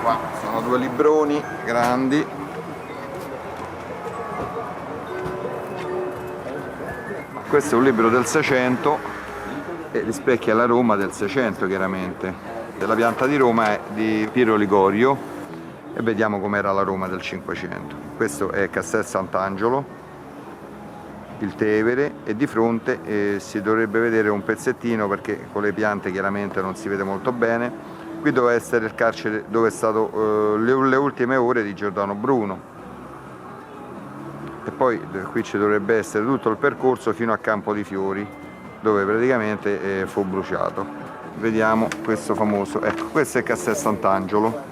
Qua sono due libroni grandi. Questo è un libro del 600 e rispecchia la Roma del 600 chiaramente. La pianta di Roma è di Piero Ligorio e vediamo com'era la Roma del 500. Questo è Castel Sant'Angelo, il Tevere, e di fronte si dovrebbe vedere un pezzettino perché con le piante chiaramente non si vede molto bene. Qui doveva essere il carcere dove è stato le ultime ore di Giordano Bruno. E poi qui ci dovrebbe essere tutto il percorso fino a Campo di Fiori, dove praticamente fu bruciato. Vediamo questo famoso, ecco, questo è Castel Sant'Angelo.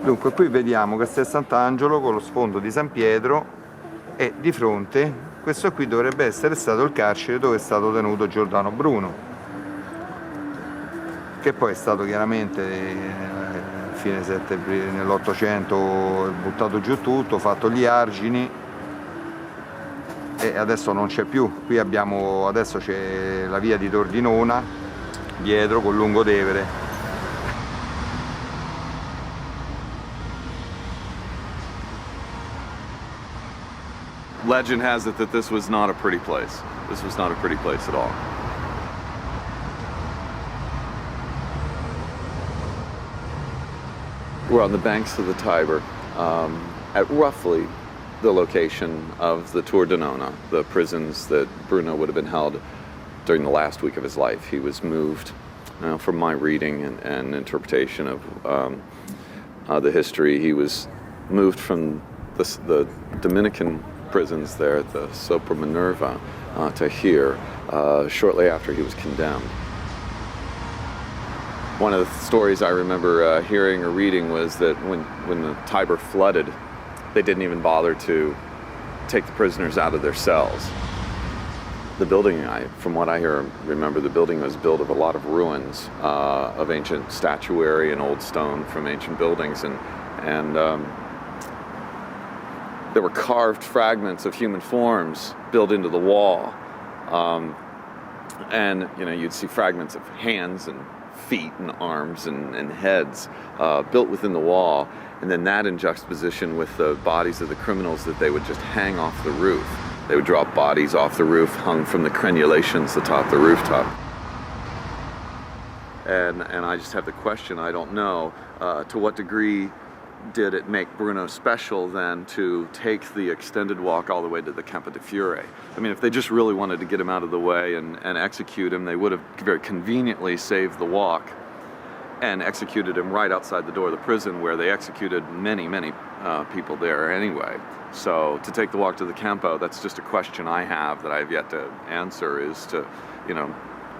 Dunque qui vediamo Castel Sant'Angelo con lo sfondo di San Pietro e di fronte questo qui dovrebbe essere stato il carcere dove è stato tenuto Giordano Bruno, che poi è stato chiaramente nell'800 buttato giù tutto, fatto gli argini e adesso non c'è più. Qui abbiamo, adesso c'è la via di Tordinona dietro col Lungotevere. Legend has it that this was not a pretty place. This was not a pretty place at all. We're on the banks of the Tiber, at roughly the location of the Tor Denona, the prisons that Bruno would have been held during the last week of his life. He was moved, from my reading and interpretation of the history, he was moved from the Dominican prisons there at the Sopra Minerva to here shortly after he was condemned. One of the stories I remember hearing or reading was that when the Tiber flooded, they didn't even bother to take the prisoners out of their cells. The building, from what I remember, the building was built of a lot of ruins of ancient statuary and old stone from ancient buildings, and there were carved fragments of human forms built into the wall, and you'd see fragments of hands and feet and arms and heads built within the wall. And then that in juxtaposition with the bodies of the criminals that they would just hang off the roof. They would drop bodies off the roof, hung from the crenulations atop the rooftop. And I just have the question, I don't know, to what degree did it make Bruno special then to take the extended walk all the way to the Campo di Fiore? I mean, if they just really wanted to get him out of the way and execute him, they would have very conveniently saved the walk and executed him right outside the door of the prison, where they executed many people there anyway. So to take the walk to the Campo, that's just a question I have that I've yet to answer, is to,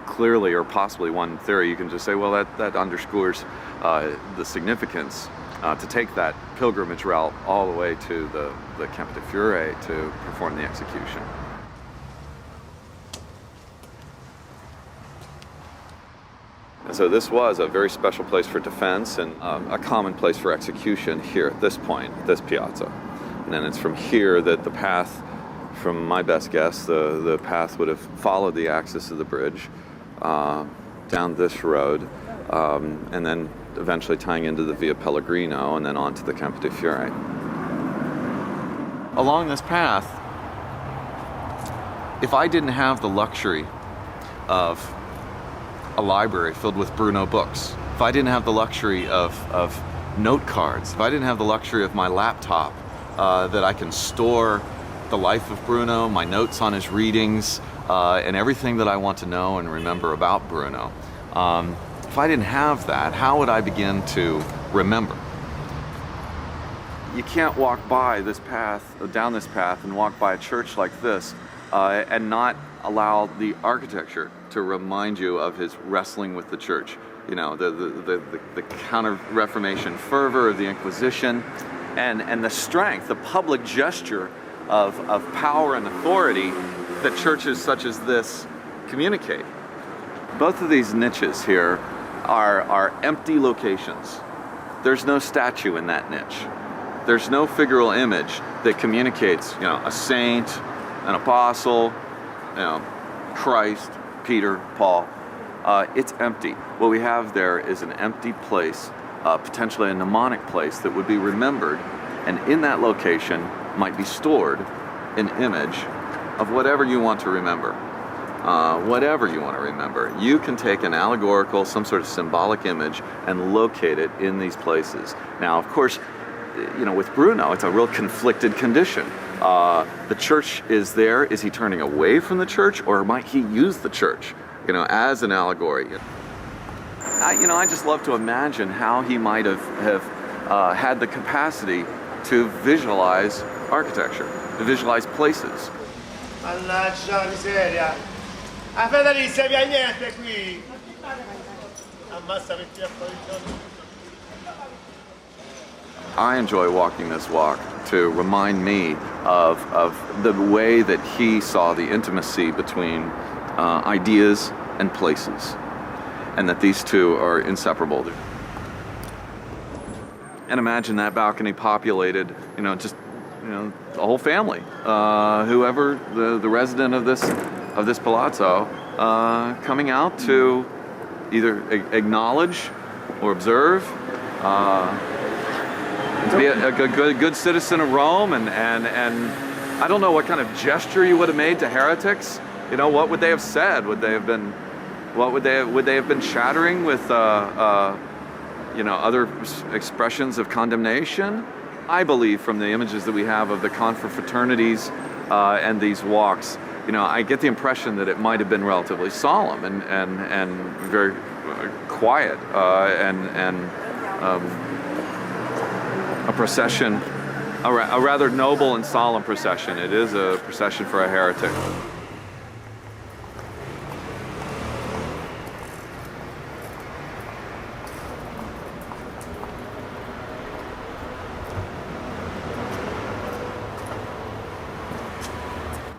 clearly, or possibly one theory, you can just say, well, that underscores the significance to take that pilgrimage route all the way to the Campo di Fiore to perform the execution. And so this was a very special place for defense and a common place for execution here at this point, this piazza. And then it's from here that the path, from my best guess, the path would have followed the axis of the bridge down this road, and then eventually tying into the Via Pellegrino and then onto the Campo di Fiore. Along this path, if I didn't have the luxury of a library filled with Bruno books, if I didn't have the luxury of note cards, if I didn't have the luxury of my laptop that I can store the life of Bruno, my notes on his readings, and everything that I want to know and remember about Bruno, if I didn't have that, how would I begin to remember? You can't walk by this path, down this path, and walk by a church like this and not allow the architecture to remind you of his wrestling with the church. The counter-Reformation fervor of the Inquisition, and the strength, the public gesture of power and authority that churches such as this communicate. Both of these niches here are empty locations. There's no statue in that niche. There's no figural image that communicates, a saint, an apostle, Christ, Peter, Paul. It's empty. What we have there is an empty place potentially a mnemonic place that would be remembered, and in that location might be stored an image of whatever you want to remember. Whatever you want to remember. You can take an allegorical, some sort of symbolic image and locate it in these places. Now, of course, with Bruno, it's a real conflicted condition. The church is there. Is he turning away from the church, or might he use the church, as an allegory? I just love to imagine how he might have had the capacity to visualize architecture, to visualize places. Mannaggia miseria! A Federica via niente qui! Ammassa metti a fuori il giorno. I enjoy walking this walk to remind me of the way that he saw the intimacy between ideas and places, and that these two are inseparable. And imagine that balcony populated, just the whole family, whoever the resident of this palazzo, coming out to either acknowledge or observe, to be a good citizen of Rome, and I don't know what kind of gesture you would have made to heretics. What would they have said? Would they have been chattering with other expressions of condemnation? I believe from the images that we have of the confraternities and these walks, I get the impression that it might have been relatively solemn and very quiet, and a procession, a rather noble and solemn procession. It is a procession for a heretic.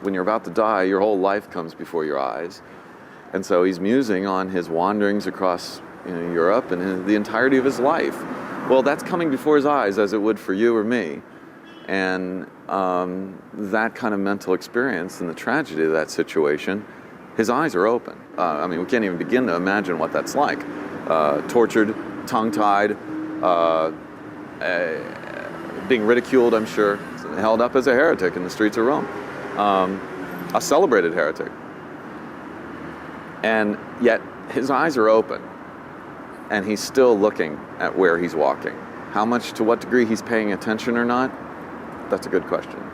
When you're about to die, your whole life comes before your eyes. And so he's musing on his wanderings across Europe and the entirety of his life. Well, that's coming before his eyes as it would for you or me. And that kind of mental experience and the tragedy of that situation, his eyes are open. We can't even begin to imagine what that's like. Tortured, tongue-tied, being ridiculed, I'm sure, held up as a heretic in the streets of Rome. A celebrated heretic. And yet his eyes are open, and he's still looking at where he's walking. To what degree he's paying attention or not, that's a good question.